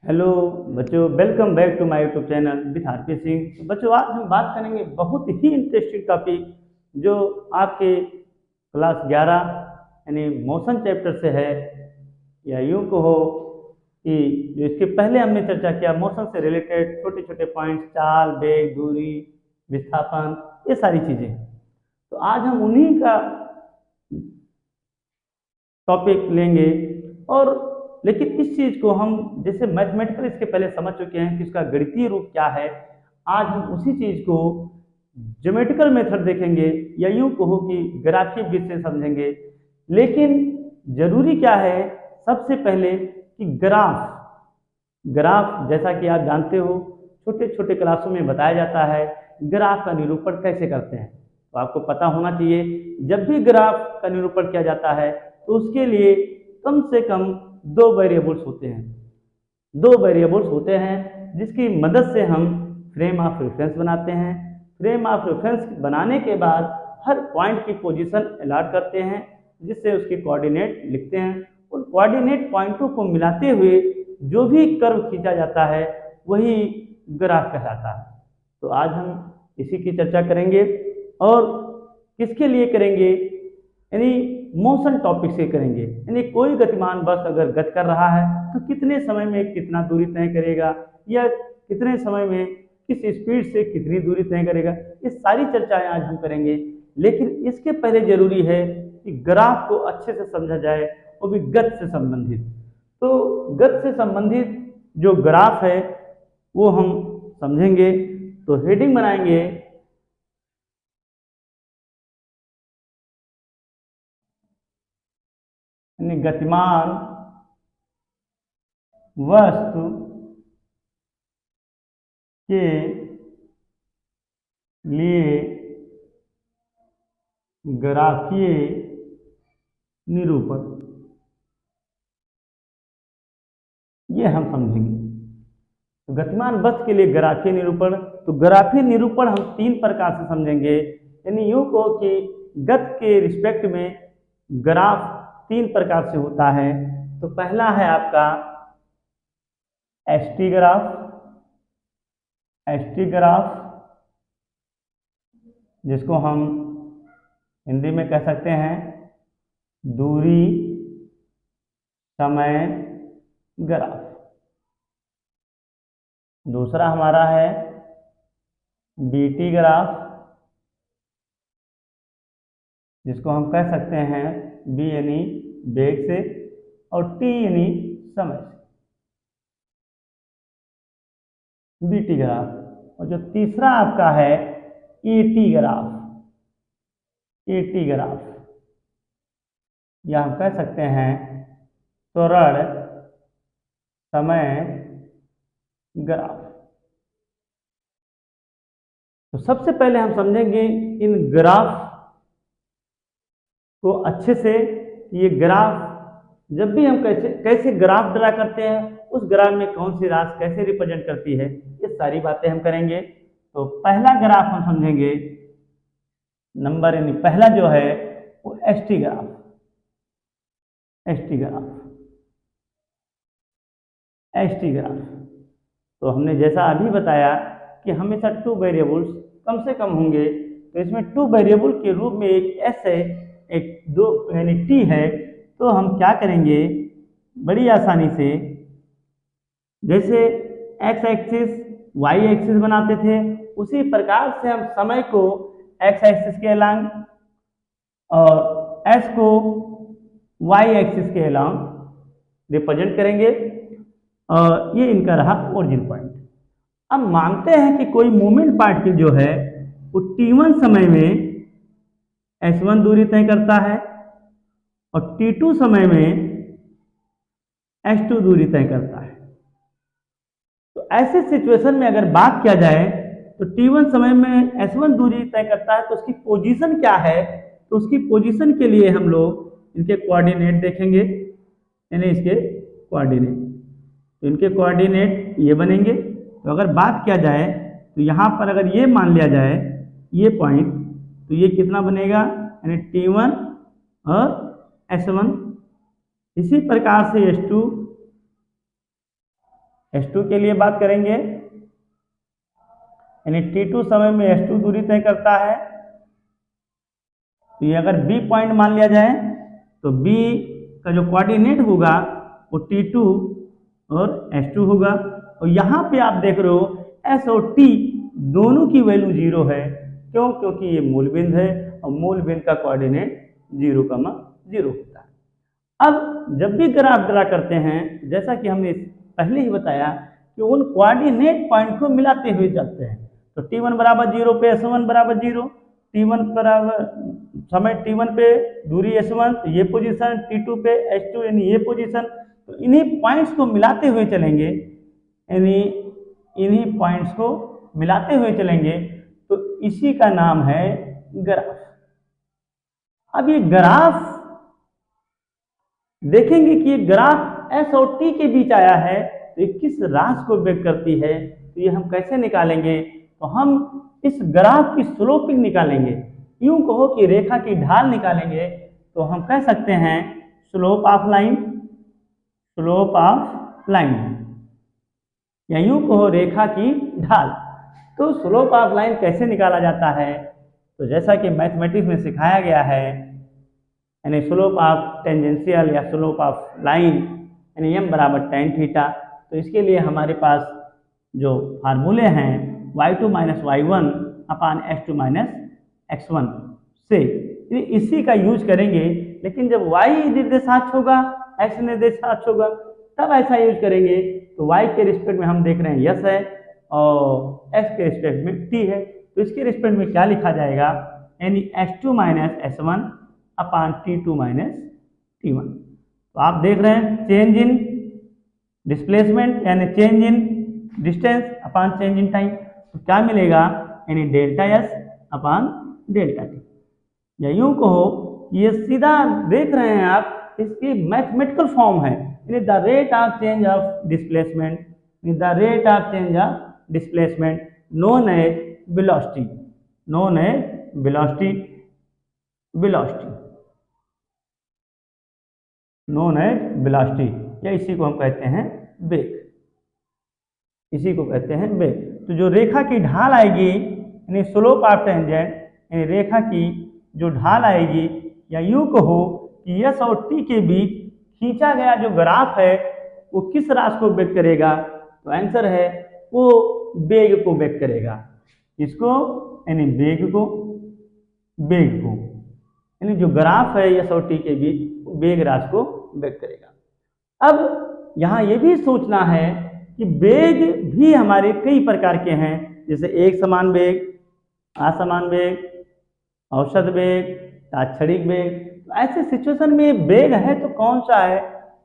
Hello बच्चों, welcome back to my YouTube channel with RP Singh. तो बच्चों, आज हम बात करेंगे बहुत ही इंटरेस्टिंग टॉपिक जो आपके क्लास 11 यानी मोशन चैप्टर से है, या यूं कहो कि जो इसके पहले हमने चर्चा किया मोशन से रिलेटेड छोटे छोटे पॉइंट्स, चाल, वेग, दूरी, विस्थापन, ये सारी चीज़ें। तो आज हम उन्हीं का टॉपिक लेंगे। और लेकिन इस चीज़ को हम जैसे मैथमेटिकल इसके पहले समझ चुके हैं कि इसका गणितीय रूप क्या है, आज हम उसी चीज़ को ज्योमेट्रिकल मेथड देखेंगे, या यूं कहो कि ग्राफिक विधि से समझेंगे। लेकिन जरूरी क्या है, सबसे पहले कि ग्राफ ग्राफ जैसा कि आप जानते हो छोटे छोटे क्लासों में बताया जाता है ग्राफ का निरूपण कैसे करते हैं। तो आपको पता होना चाहिए, जब भी ग्राफ का निरूपण किया जाता है तो उसके लिए कम से कम दो वेरिएबल्स होते हैं जिसकी मदद से हम फ्रेम ऑफ रेफरेंस बनाते हैं। फ्रेम ऑफ रेफरेंस बनाने के बाद हर पॉइंट की पोजीशन अलॉट करते हैं, जिससे उसके कोऑर्डिनेट लिखते हैं। उन कोऑर्डिनेट पॉइंटों को मिलाते हुए जो भी कर्व खींचा जाता है वही ग्राफ कहलाता है। तो आज हम इसी की चर्चा करेंगे, और किसके लिए करेंगे, यानी मोशन टॉपिक से करेंगे। यानी कोई गतिमान बस अगर गति कर रहा है तो कितने समय में कितना दूरी तय करेगा, या कितने समय में किस स्पीड से कितनी दूरी तय करेगा, ये सारी चर्चाएं आज हम करेंगे। लेकिन इसके पहले जरूरी है कि ग्राफ को अच्छे से समझा जाए, वो भी गति से संबंधित। तो गति से संबंधित जो ग्राफ है वो हम समझेंगे। तो हेडिंग बनाएंगे गतिमान वस्तु के लिए ग्राफीय निरूपण, ये हम समझेंगे। तो गतिमान वस्तु के लिए ग्राफीय निरूपण, तो ग्राफीय निरूपण हम तीन प्रकार से समझेंगे। यानी यूं कहो कि गति के रिस्पेक्ट में ग्राफ तीन प्रकार से होता है। तो पहला है आपका एसटी ग्राफ, जिसको हम हिंदी में कह सकते हैं दूरी समय ग्राफ। दूसरा हमारा है बीटी ग्राफ, जिसको हम कह सकते हैं बी यानी वेग से और टी यानी समय से, बीटी ग्राफ। और जो तीसरा आपका है एटी ग्राफ, या हम कह सकते हैं त्वरण समय ग्राफ। तो सबसे पहले हम समझेंगे इन ग्राफ को अच्छे से। ये ग्राफ जब भी हम कैसे ग्राफ ड्रा करते हैं, उस ग्राफ में कौन सी राशि कैसे रिप्रेजेंट करती है, ये सारी बातें हम करेंगे। तो पहला ग्राफ हम समझेंगे, नंबर यानी पहला जो है वो एसटी ग्राफ। तो हमने जैसा अभी बताया कि हमेशा टू वेरिएबल्स कम से कम होंगे। तो इसमें टू वेरिएबल के रूप में एक एस है, एक दो यानी टी है। तो हम क्या करेंगे, बड़ी आसानी से, जैसे एक्स एक्सिस वाई एक्सिस बनाते थे, उसी प्रकार से हम समय को एक्स एक्सिस के अलांग और एस को वाई एक्सिस के अलांग रिप्रेजेंट करेंगे। और ये इनका रहा ओरिजिन पॉइंट। अब मानते हैं कि कोई मूवमेंट पार्टिकल जो है वो t1 समय में s1 दूरी तय करता है और t2 समय में s2 दूरी तय करता है। तो ऐसे सिचुएशन में अगर बात किया जाए तो t1 समय में s1 दूरी तय करता है, तो उसकी पोजीशन क्या है। तो उसकी पोजीशन के लिए हम लोग इनके कोऑर्डिनेट देखेंगे, यानी इसके कोऑर्डिनेट। तो इनके कोऑर्डिनेट ये बनेंगे। तो अगर बात किया जाए तो यहाँ पर अगर ये मान लिया जाए ये पॉइंट, तो ये कितना बनेगा, यानी t1 और s1। इसी प्रकार से s2 S2 के लिए बात करेंगे, यानी T2 समय में S2 दूरी तय करता है। तो ये अगर B पॉइंट मान लिया जाए तो B का जो कोऑर्डिनेट होगा वो T2 और S2 होगा। और यहाँ पे आप देख रहे हो S और T दोनों की वैल्यू 0 है। क्यों? क्योंकि ये मूल बिंदु है और मूल बिंदु का कोऑर्डिनेट 0, 0 होता है। अब जब भी ग्राफ ड्रा करते हैं, जैसा कि हमने पहले ही बताया कि उन कोऑर्डिनेट पॉइंट को मिलाते हुए जाते हैं। तो T1 बराबर 0 पे S1 बराबर 0, T1 बराबर समय T1 पे दूरी S1 तो ये पोजीशन, T2 पे S2 यानी ये पोजीशन। तो इन्हीं पॉइंट्स को मिलाते हुए चलेंगे, यानी इन्हीं पॉइंट्स को मिलाते हुए चलेंगे, तो इसी का नाम है ग्राफ। अब ये ग्राफ देखेंगे कि ये ग्राफ S और T के बीच आया है, तो ये किस राशि को व्यक्त करती है, तो ये हम कैसे निकालेंगे? तो हम इस ग्राफ की स्लोपिंग निकालेंगे। यूं कहो कि रेखा की ढाल निकालेंगे, तो हम कह सकते हैं slope of line, slope of line, या यूं कहो रेखा की ढाल। तो स्लोप ऑफ लाइन कैसे निकाला जाता है? तो जैसा कि मैथमेटिक्स में सिखाया गया है, यानी स्लोप ऑफ टेंजेंशियल या स्लोप ऑफ लाइन यानी m बराबर tan थीटा। तो इसके लिए हमारे पास जो फार्मूले हैं y2 माइनस y1 अपान x2 माइनस x1 से इसी का यूज करेंगे। लेकिन जब y निर्देशांक होगा, x निर्देशांक होगा, तब ऐसा यूज करेंगे। तो y के रिस्पेक्ट में हम देख रहे हैं यस है और x के रिस्पेक्ट में t है। तो इसके रिस्पेक्ट में क्या लिखा जाएगा? यानी x2 माइनस s1 अपान T2 माइनस T1। तो आप देख रहे हैं चेंज इन डिस्प्लेसमेंट यानी change in distance upon change in time. तो क्या मिलेगा? यानी डेल्टा S अपान डेल्टा T। या यूं कहो ये सीधा देख रहे हैं आप, इसकी मैथमेटिकल फॉर्म है, यानी the rate of change of displacement, the rate of change of displacement known as velocity, known as velocity, velocity known as velocity, या इसी को हम कहते हैं वेग, इसी को कहते हैं वेग। तो जो रेखा की ढाल आएगी यानी स्लोप ऑफ टेंजेंट, यानी रेखा की जो ढाल आएगी, या यूं कहो कि S और T के बीच खींचा गया जो ग्राफ है वो किस राशि को व्यक्त करेगा? तो आंसर है वो वेग को व्यक्त करेगा। इसको यानी वेग को, वेग को, यानी जो ग्राफ है S और T के बीच वेग राशि को व्यक्त करेगा। अब यहाँ ये भी सोचना है कि वेग भी हमारे कई प्रकार के हैं, जैसे एक समान वेग, असमान वेग, औसत वेग, तात्क्षणिक वेग। तो ऐसे सिचुएशन में वेग है तो कौन सा है?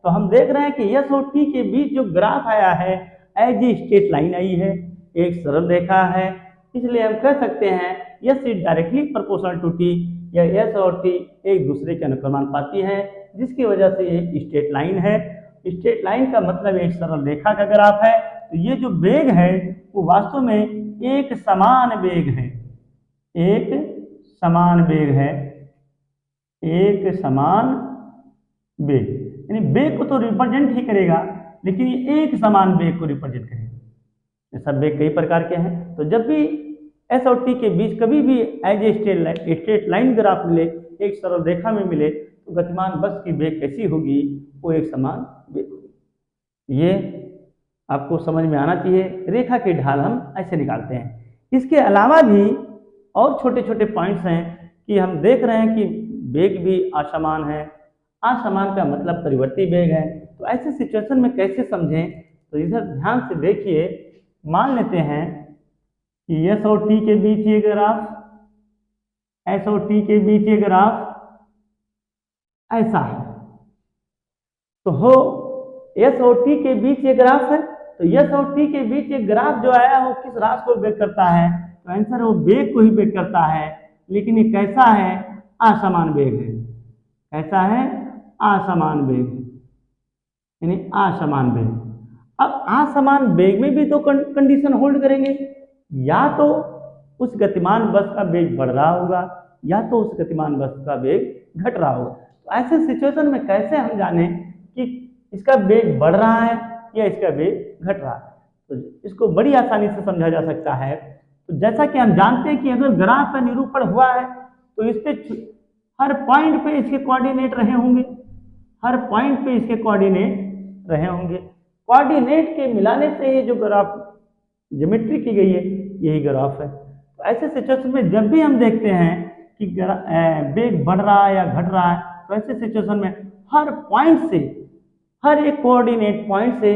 तो हम देख रहे हैं कि S और T के बीच जो ग्राफ आया है एज ए स्ट्रेट लाइन आई है, एक सरल रेखा है। इसलिए हम कह सकते हैं S is directly proportional to T, या S और T एक दूसरे के अनुक्रमानुपाती है, जिसकी वजह से ये स्ट्रेट लाइन है। स्ट्रेट लाइन का मतलब एक सरल रेखा का ग्राफ है। तो ये जो वेग है वो वास्तव में एक समान वेग है, एक समान वेग है, एक समान वेग, यानी वेग को तो रिप्रेजेंट ही करेगा, लेकिन ये एक समान वेग को रिप्रेजेंट करेगा। सब वेग कई प्रकार के हैं। तो जब भी S और T के बीच कभी भी as a straight line graph मिले, एक सरल रेखा में मिले, तो गतिमान बस की वेग कैसी होगी? वो एक समान वेग होगी। ये आपको समझ में आना चाहिए। रेखा की ढाल हम ऐसे निकालते हैं। इसके अलावा भी और छोटे छोटे पॉइंट्स हैं कि हम देख रहे हैं कि वेग भी असमान है। असमान का मतलब परिवर्ती वेग है। तो ऐसे सिचुएशन में कैसे समझें? तो इधर ध्यान से देखिए। मान लेते हैं कि S और T के बीच ये ग्राफ, S और T के बीच ये ग्राफ ऐसा है। तो हो S और T के बीच ये ग्राफ है, तो S और T के बीच ये ग्राफ जो आया वो किस राशि को व्यक्त करता है? तो आंसर वो वेग को ही व्यक्त करता है। लेकिन ये कैसा है? असमान वेग है। कैसा है? असमान वेग, यानी असमान वेग। अब असमान वेग में भी तो कंडीशन होल्ड करेंगे, या तो उस गतिमान बस का वेग बढ़ रहा होगा या तो उस गतिमान बस का वेग घट रहा होगा। तो ऐसे सिचुएशन में कैसे हम जाने कि इसका वेग बढ़ रहा है या इसका वेग घट रहा है। तो इसको बड़ी आसानी से समझा जा सकता है। तो जैसा कि हम जानते हैं कि अगर ग्राफ का निरूपण हुआ है तो इस पे हर पॉइंट पे इसके कोऑर्डिनेट रहे होंगे, हर पॉइंट पे इसके कोऑर्डिनेट रहे होंगे। कोऑर्डिनेट के मिलाने से ये जो ग्राफ ज्योमेट्री की गई है यही ग्राफ है। तो ऐसे सिचुएशन में जब भी हम देखते हैं कि वेग बढ़ रहा है या घट रहा है, तो ऐसे सिचुएशन में हर पॉइंट से, हर एक कोऑर्डिनेट पॉइंट से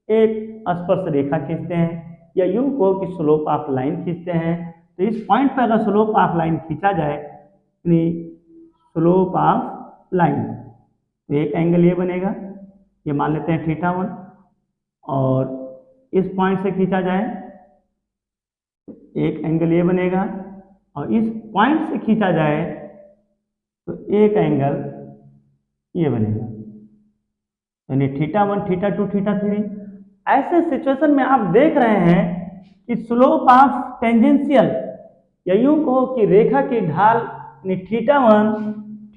एक स्पर्श रेखा खींचते हैं या यूं को कि स्लोप ऑफ लाइन खींचते हैं। तो इस पॉइंट पर अगर स्लोप ऑफ लाइन खींचा जाए, स्लोप ऑफ लाइन, तो एक एंगल ये बनेगा, ये मान लेते हैं θ1, और इस पॉइंट से खींचा जाए एक एंगल ये बनेगा, और इस पॉइंट से खींचा जाए तो एक एंगल ये बनेगा, यानी θ1, θ2, θ3। ऐसे सिचुएशन में आप देख रहे हैं कि स्लोप ऑफ टेंजेंशियल, या यूं कहो कि रेखा की ढाल θ1,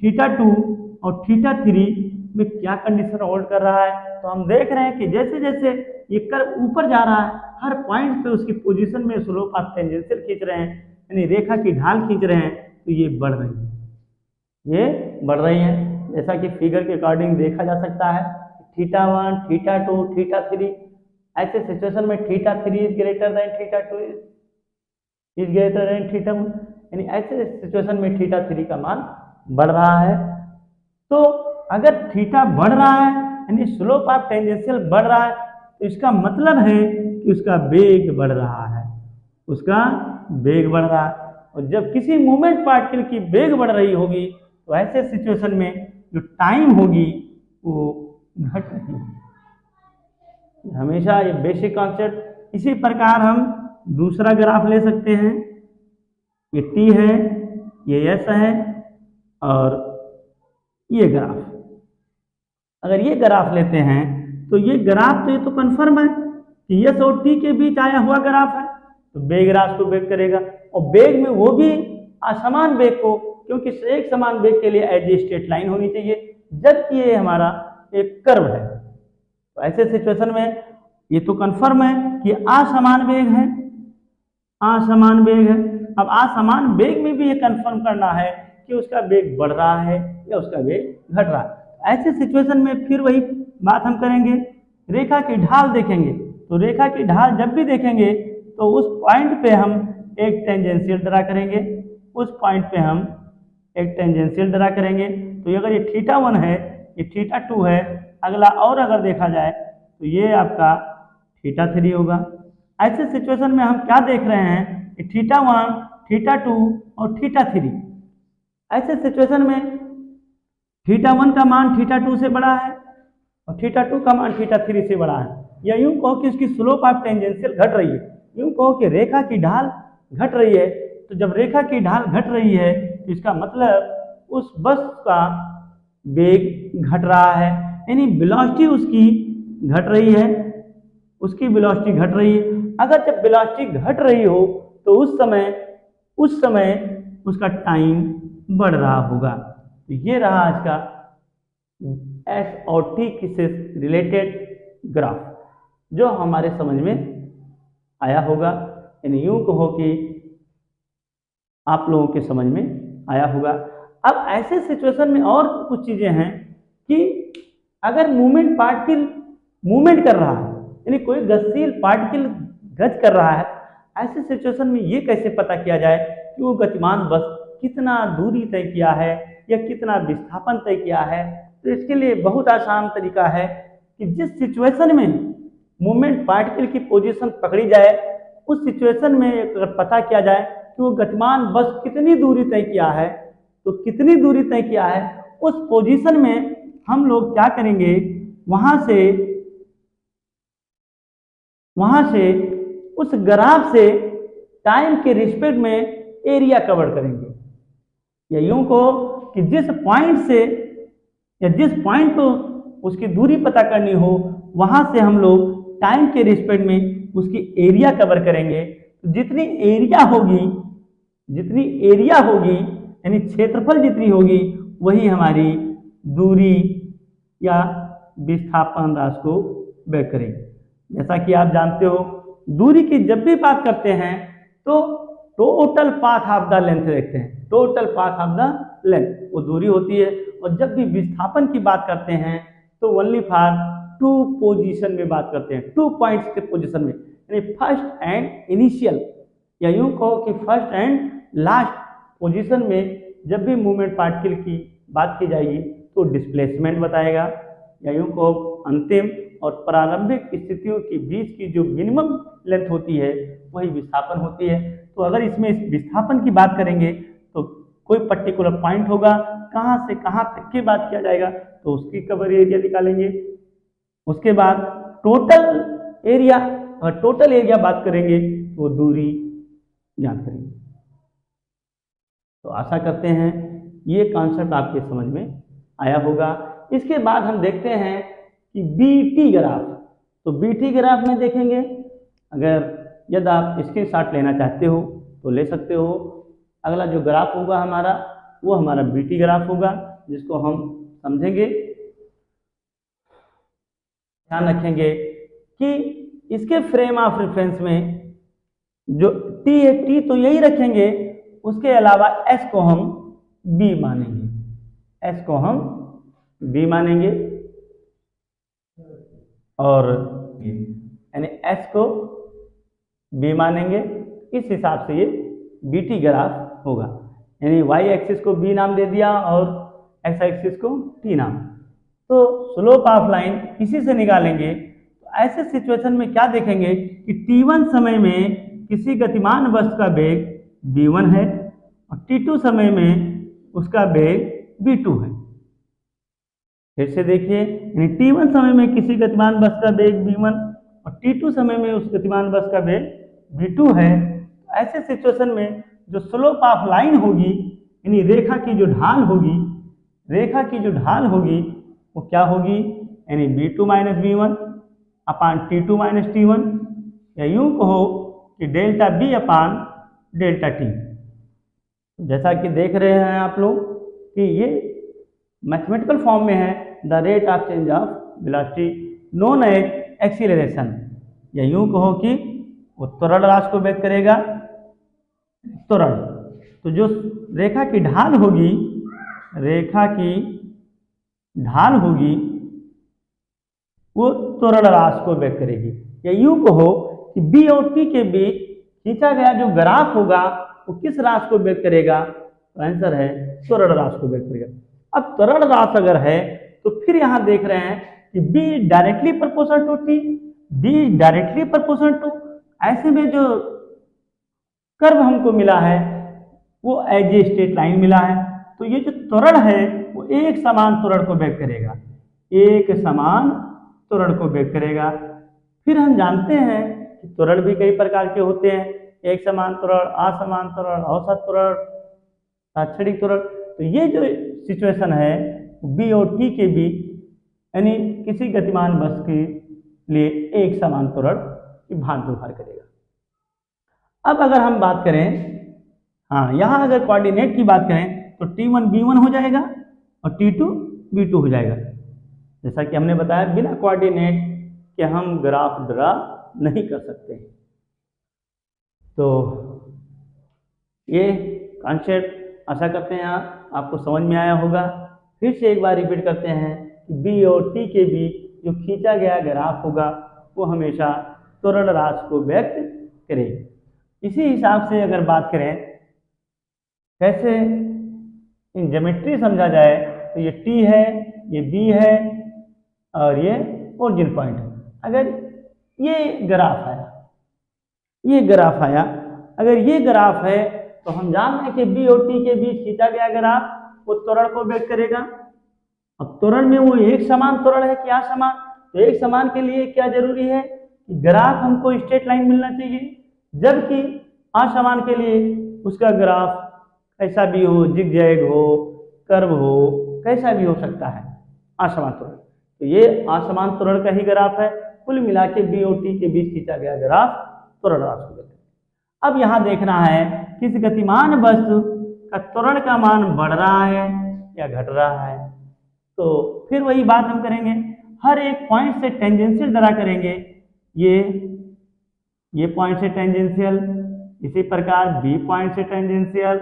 θ2 और θ3 में क्या कंडीशन होल्ड कर रहा है। तो हम देख रहे हैं कि जैसे जैसे ये कर्व ऊपर जा रहा है, हर पॉइंट पे उसकी पोजीशन में स्लोप ऑफ टेंजेंशियल खींच रहे हैं, यानी रेखा की ढाल खींच रहे हैं, तो ये बढ़ रही है, ये बढ़ रही है। जैसा कि फिगर के अकॉर्डिंग देखा जा सकता है, θ1, θ2, θ3। ऐसे सिचुएशन में θ3 is greater than θ2 is greater than θ1, यानी ऐसे सिचुएशन में θ3 का मान बढ़ रहा है। तो अगर थीटा बढ़ रहा है यानी स्लोप ऑफ टेंजेंशियल बढ़ रहा है, तो इसका मतलब है कि उसका वेग बढ़ रहा है, उसका वेग बढ़ रहा है। और जब किसी मूवमेंट पार्टिकल की वेग बढ़ रही होगी तो ऐसे सिचुएशन में जो टाइम होगी वो घट रही होगी। हमेशा ये बेसिक कॉन्सेप्ट। इसी प्रकार हम दूसरा ग्राफ ले सकते हैं, ये टी है, ये एस है, और ये ग्राफ। अगर ये ग्राफ लेते हैं तो ये ग्राफ, तो ये तो कंफर्म है कि एस और टी के बीच आया हुआ ग्राफ है, तो वेग राशि को वेग करेगा, और वेग में वो भी असमान वेग को, क्योंकि एक समान वेग के लिए एज स्ट्रेट लाइन होनी चाहिए, जबकि ये हमारा एक कर्व है। तो ऐसे सिचुएशन में ये तो कंफर्म है कि असमान वेग है, असमान वेग है। अब असमान वेग में भी ये कंफर्म करना है कि उसका वेग बढ़ रहा है या उसका वेग घट रहा है। ऐसे सिचुएशन में फिर वही बात हम करेंगे, रेखा की ढाल देखेंगे। तो रेखा की ढाल जब भी देखेंगे तो उस पॉइंट पे हम एक टेंजेंशियल ड्रा करेंगे, उस पॉइंट पे हम एक टेंजेंशियल ड्रा करेंगे। तो अगर ये θ1 है, ये θ2 है, अगला और अगर देखा जाए तो ये आपका θ3 होगा। ऐसे सिचुएशन में हम क्या देख रहे हैं कि θ1, θ2 और θ3। ऐसे सिचुएशन में θ1 का मान θ2 से बड़ा है और θ2 का मान θ3 से बड़ा है, या यूं कहो कि उसकी स्लोप ऑफ टेंजेंशियल घट रही है, यूं कहो कि रेखा की ढाल घट रही है। तो जब रेखा की ढाल घट रही है तो इसका मतलब उस वस्तु का वेग घट रहा है, यानी वेलोसिटी उसकी घट रही है, उसकी वेलोसिटी घट रही है। अगर जब वेलोसिटी घट रही हो तो उस समय उसका टाइम बढ़ रहा होगा। तो ये रहा आज का एस और टी से रिलेटेड ग्राफ जो हमारे समझ में आया होगा, यानी यूं कहो कि आप लोगों के समझ में आया होगा। अब ऐसे सिचुएशन में और कुछ चीजें हैं कि अगर मूवमेंट पार्टिकल मूवमेंट कर रहा है, यानी कोई गतिशील पार्टिकल गति कर रहा है, ऐसे सिचुएशन में ये कैसे पता किया जाए कि वो गतिमान वस्तु कितना दूरी तय किया है या कितना विस्थापन तय किया है। तो इसके लिए बहुत आसान तरीका है कि जिस सिचुएशन में मूवमेंट पार्टिकल की पोजीशन पकड़ी जाए, उस सिचुएशन में अगर पता किया जाए कि वो गतिमान वस्तु कितनी दूरी तय किया है, तो कितनी दूरी तय किया है, उस पोजीशन में हम लोग क्या करेंगे, वहां से उस ग्राफ से टाइम के रिस्पेक्ट में एरिया कवर करेंगे, या यूं को कि जिस पॉइंट से या जिस पॉइंट को उसकी दूरी पता करनी हो, वहां से हम लोग टाइम के रिस्पेक्ट में उसकी एरिया कवर करेंगे। तो जितनी एरिया होगी यानी क्षेत्रफल जितनी होगी, वही हमारी दूरी या विस्थापन राशि को व्यक्त करेगी। जैसा कि आप जानते हो दूरी की जब भी बात करते हैं तो total path of the length देखते हैं, total path of the length वो दूरी होती है। और जब भी विस्थापन की बात करते हैं तो ओनली फॉर 2 पोजीशन में बात करते हैं, 2 पॉइंट्स के पोजीशन में, यानी फर्स्ट एंड इनिशियल, या यूं कहो कि फर्स्ट एंड लास्ट पोजीशन में जब भी मूवमेंट पार्टिकल की बात की जाएगी तो डिस्प्लेसमेंट बताएगा, या यूं कहो अंतिम और प्रारंभिक स्थितियों के बीच की जो मिनिमम लेंथ होती है वही विस्थापन होती है। तो अगर इसमें विस्थापन की बात करेंगे तो कोई पर्टिकुलर पॉइंट होगा, कहाँ से कहाँ तक की बात किया जाएगा तो उसकी कवर एरिया निकालेंगे। उसके बाद टोटल एरिया, अगर टोटल एरिया बात करेंगे तो दूरी ज्ञात करेंगे। तो आशा करते हैं ये कॉन्सेप्ट आपके समझ में आया होगा। इसके बाद हम देखते हैं कि बीटी ग्राफ। तो बीटी ग्राफ में देखेंगे, अगर यदि आप स्क्रीनशॉट लेना चाहते हो तो ले सकते हो। अगला जो ग्राफ होगा हमारा वो हमारा बीटी ग्राफ होगा, जिसको हम समझेंगे। ध्यान रखेंगे कि इसके फ्रेम ऑफ रेफरेंस में जो टी है, टी तो यही रखेंगे, उसके अलावा एस को हम बी मानेंगे, एस को हम बी मानेंगे, और यानी एस को बी मानेंगे। इस हिसाब से ये बीटी ग्राफ होगा, यानी वाई एक्सिस को बी नाम दे दिया और एक्स एक्सिस को टी नाम। तो स्लोप ऑफ लाइन इसी से निकालेंगे। तो ऐसे सिचुएशन में क्या देखेंगे कि t1 समय में किसी गतिमान वस्तु का वेग v1 है और t2 समय में उसका वेग v2 है। फिर से देखिए, यानी t1 समय में किसी गतिमान वस्तु का वेग v1 और t2 समय में उस गतिमान वस्तु का वेग v2 है। ऐसे सिचुएशन में जो स्लोप ऑफ लाइन होगी, यानी रेखा की जो ढाल होगी, रेखा की जो ढाल होगी वो क्या होगी, यानी v2 माइनस v1 अपान t2 माइनस t1, या यूं कहो कि डेल्टा b अपान डेल्टा t। जैसा कि देख रहे हैं आप लोग कि ये मैथमेटिकल फॉर्म में है, the rate of change of velocity known as acceleration, या यूं कहो कि वो त्वरण राशि को व्यक्त करेगा, त्वरण। तो जो रेखा की ढाल होगी, रेखा की ढाल होगी वो त्वरण राशि को व्यक्त करेगी, या यूं कहो कि बी और टी के बीच खींचा गया जो ग्राफ होगा वो किस राशि को व्यक्त करेगा, तो आंसर है त्वरण राशि को व्यक्त करेगा। अब त्वरण राशि अगर है तो फिर यहां देख रहे हैं कि B directly proportional to T, B directly proportional to, ऐसे में जो कर्व हमको मिला है वो एज ए स्ट्रेट लाइन मिला है। तो ये जो त्वरण है वो एक समान त्वरण को व्यक्त करेगा, एक समान त्वरण को व्यक्त करेगा। फिर हम जानते हैं कि त्वरण भी कई प्रकार के होते हैं, एक समान त्वरण, असमान त्वरण, औसत त्वरण, तात्क्षणिक त्वरण। तो ये जो सिचुएशन है बी और टी के बीच, यानी किसी गतिमान वस्तु के लिए एक समान त्वरण की भांति व्यवहार करेगा। अब अगर हम बात करें, हाँ यहाँ अगर कोऑर्डिनेट की बात करें तो t1 b1 हो जाएगा और t2 b2 हो जाएगा। जैसा कि हमने बताया बिना कोऑर्डिनेट के हम ग्राफ ड्रा नहीं कर सकते। तो ये कॉन्सेप्ट आशा करते हैं आपको समझ में आया होगा। फिर से एक बार रिपीट करते हैं कि बी और टी के बीच जो खींचा गया ग्राफ होगा वो हमेशा त्वरण राशि को व्यक्त करेगी। इसी हिसाब से अगर बात करें कैसे इन ज्योमेट्री समझा जाए, तो ये टी है, ये बी है और ये ओरिजिन पॉइंट है। अगर ये ग्राफ आया, ये ग्राफ आया, अगर ये ग्राफ है तो हम जान रहे हैं कि बी और टी के बीच खींचा गया ग्राफ वो त्वरण को व्यक्त करेगा। अब त्वरण में वो एक समान त्वरण है कि असमान, तो एक समान के लिए क्या जरूरी है कि ग्राफ हमको स्ट्रेट लाइन मिलना चाहिए, जबकि असमान के लिए उसका ग्राफ कैसा भी हो, जिगजैग हो, कर्व हो, कैसा भी हो सकता है असमान त्वरण। तो ये असमान त्वरण का ही ग्राफ है। कुल मिला के बी और टी के बीच खींचा गया ग्राफ त्वरण राशि को। अब यहाँ देखना है किस गतिमान वस्तु का त्वरण का मान बढ़ रहा है या घट रहा है। तो फिर वही बात हम करेंगे, हर एक पॉइंट से टेंजेंशियल ड्रा करेंगे, ये पॉइंट से टेंजेंशियल, इसी प्रकार बी पॉइंट से टेंजेंशियल,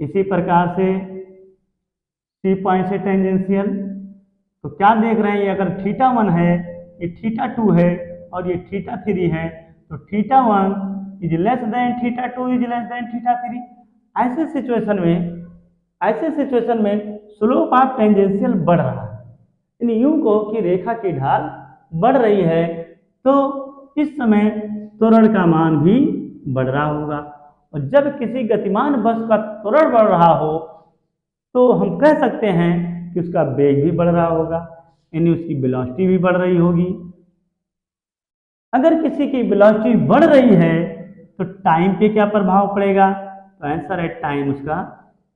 इसी प्रकार से सी पॉइंट से टेंजेंशियल। तो क्या देख रहे हैं, ये अगर θ1 है, ये θ2 है और ये θ3 है, तो θ1 is less than θ2 is less than θ3। ऐसे सिचुएशन में स्लोप ऑफ टेंजेंशियल बढ़ रहा है, यानी यूं को कि रेखा की ढाल बढ़ रही है, तो इस समय त्वरण का मान भी बढ़ रहा होगा। और जब किसी गतिमान वस्तु का त्वरण बढ़ रहा हो तो हम कह सकते हैं कि उसका वेग भी बढ़ रहा होगा, यानी उसकी वेलोसिटी भी बढ़ रही होगी। अगर किसी की वेलोसिटी बढ़ रही है तो टाइम पे क्या प्रभाव पड़ेगा, तो आंसर है टाइम उसका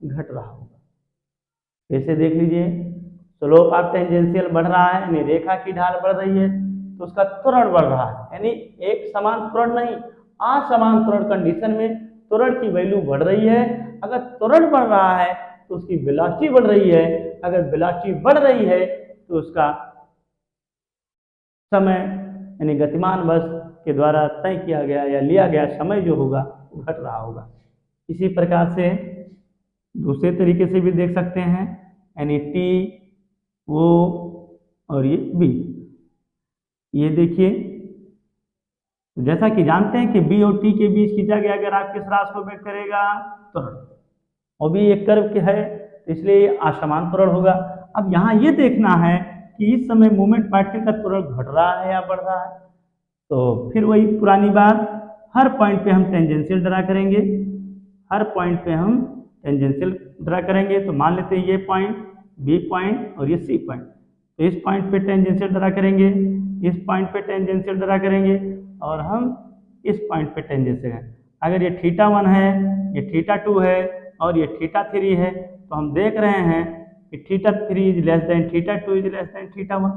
घट रहा होगा। जैसे देख लीजिए, स्लोप ऑफ टेंजेंशियल बढ़ रहा है, यानी रेखा की ढाल बढ़ रही है, तो उसका त्वरण बढ़ रहा है, यानी एक समान त्वरण नहीं, असमान त्वरण कंडीशन में त्वरण की वैल्यू बढ़ रही है। अगर त्वरण बढ़ रहा है तो उसकी वेलोसिटी बढ़ रही है, अगर वेलोसिटी बढ़ रही है तो उसका समय यानी गतिमान वस्तु के द्वारा तय किया गया या लिया गया समय जो होगा वो घट रहा होगा। इसी प्रकार से दूसरे तरीके से भी देख सकते हैं, यानी टी वो और ये बी। ये देखिए, जैसा कि जानते हैं कि बी और टी के बीच खींचा गया ग्राफ किस राशि को व्यक्त करेगा, त्वरण, और भी एक कर्व के है तो इसलिए असमान त्वरण होगा। अब यहाँ ये देखना है कि इस समय मोमेंट पार्टिकल का त्वरण घट रहा है या बढ़ रहा है। तो फिर वही पुरानी बात, हर पॉइंट पे हम टेंजेंशियल ड्रा करेंगे, हर पॉइंट पे हम टेंजेंशियल ड्रा करेंगे। तो मान लेते हैं ये पॉइंट, बी पॉइंट और ये सी पॉइंट, तो इस पॉइंट पे टेंजेंशियल ड्रा करेंगे, इस पॉइंट पे टेंजेंशियल ड्रा करेंगे और हम इस पॉइंट पे टेंजेंशियल है। अगर ये θ1 है, ये θ2 है और ये θ3 है, तो हम देख रहे हैं कि θ3 is less than θ2 is less than θ1।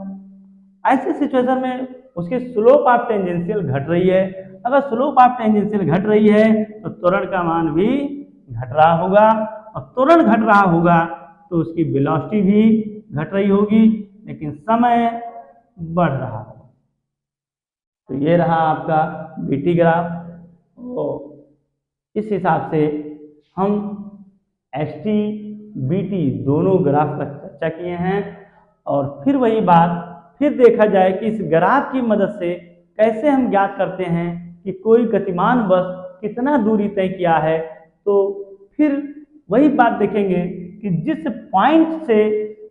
ऐसे सिचुएशन में उसकी स्लोप ऑफ टेंजेंशियल घट रही है। अगर स्लोप ऑफ टेंजेंशियल घट रही है तो त्वरण का मान भी घट रहा होगा, और त्वरण घट रहा होगा तो उसकी वेलोसिटी भी घट रही होगी, लेकिन समय बढ़ रहा होगा। तो ये रहा आपका बीटी ग्राफ। इस हिसाब से हम एसटी बीटी दोनों ग्राफ पर चर्चा किए हैं। और फिर वही बात, फिर देखा जाए कि इस ग्राफ की मदद से कैसे हम ज्ञात करते हैं कि कोई गतिमान वस्तु कितना दूरी तय किया है। तो फिर वही बात देखेंगे कि जिस पॉइंट से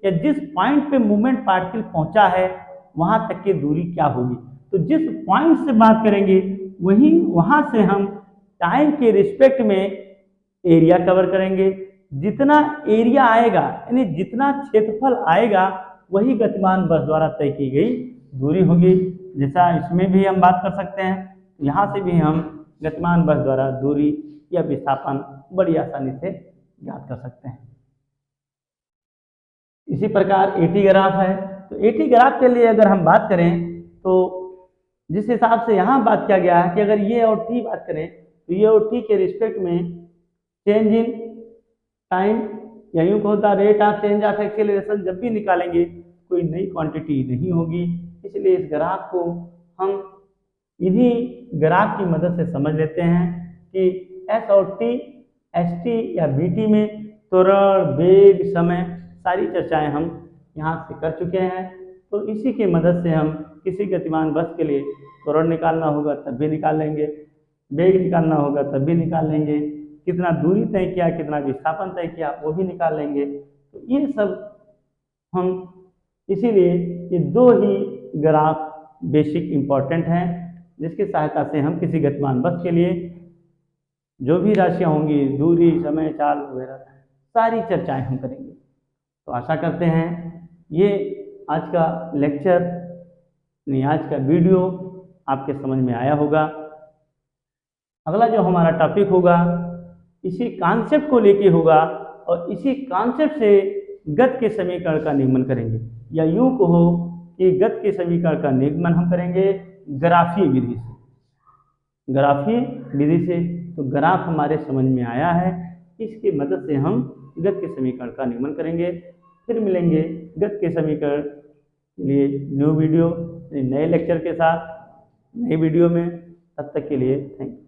या जिस पॉइंट पे मूवमेंट पार्टिकल पहुंचा है वहां तक की दूरी क्या होगी। तो जिस पॉइंट से बात करेंगे वहां से हम टाइम के रिस्पेक्ट में एरिया कवर करेंगे। जितना एरिया आएगा यानी जितना क्षेत्रफल आएगा वही गतिमान वस्तु द्वारा तय की गई दूरी होगी। जैसा इसमें भी हम बात कर सकते हैं, यहाँ से भी हम गतिमान वस्तु द्वारा दूरी या विस्थापन बड़ी आसानी से ज्ञात कर सकते हैं। इसी प्रकार एटी ग्राफ है, तो एटी ग्राफ के लिए अगर हम बात करें तो जिस हिसाब से यहाँ बात किया गया है कि अगर ये और टी बात करें तो ये और टी के रिस्पेक्ट में चेंज इन टाइम या यूँ होता rate of change of acceleration जब भी निकालेंगे कोई नई क्वांटिटी नहीं होगी। इसलिए इस ग्राफ को हम इन्हीं ग्राफ की मदद से समझ लेते हैं कि एस और टी, एस टी या बी टी में त्वरण, वेग, समय सारी चर्चाएं हम यहाँ से कर चुके हैं। तो इसी की मदद से हम किसी गतिमान वस्तु के लिए त्वरण निकालना होगा तब भी निकाल लेंगे, वेग निकालना होगा तब भी निकाल लेंगे, कितना दूरी तय किया, कितना विस्थापन तय किया वो भी निकाल लेंगे। तो ये सब हम इसीलिए ये दो ही ग्राफ बेसिक इम्पॉर्टेंट हैं जिसकी सहायता से हम किसी गतिमान वस्तु के लिए जो भी राशियाँ होंगी, दूरी, समय, चाल वगैरह सारी चर्चाएं हम करेंगे। तो आशा करते हैं ये आज का लेक्चर नहीं, आज का वीडियो आपके समझ में आया होगा। अगला जो हमारा टॉपिक होगा इसी कॉन्सेप्ट को लेके होगा और इसी कॉन्सेप्ट से गति के समीकरण का निगमन करेंगे, या यूं कहो कि गति के समीकरण का निगमन हम करेंगे ग्राफीय विधि से। ग्राफीय विधि से तो ग्राफ हमारे समझ में आया है, इसकी मदद से हम गति के समीकरण का निगमन करेंगे। फिर मिलेंगे गति के समीकरण चलिए न्यू वीडियो नए लेक्चर के साथ नई वीडियो में, तब तक के लिए थैंक यू।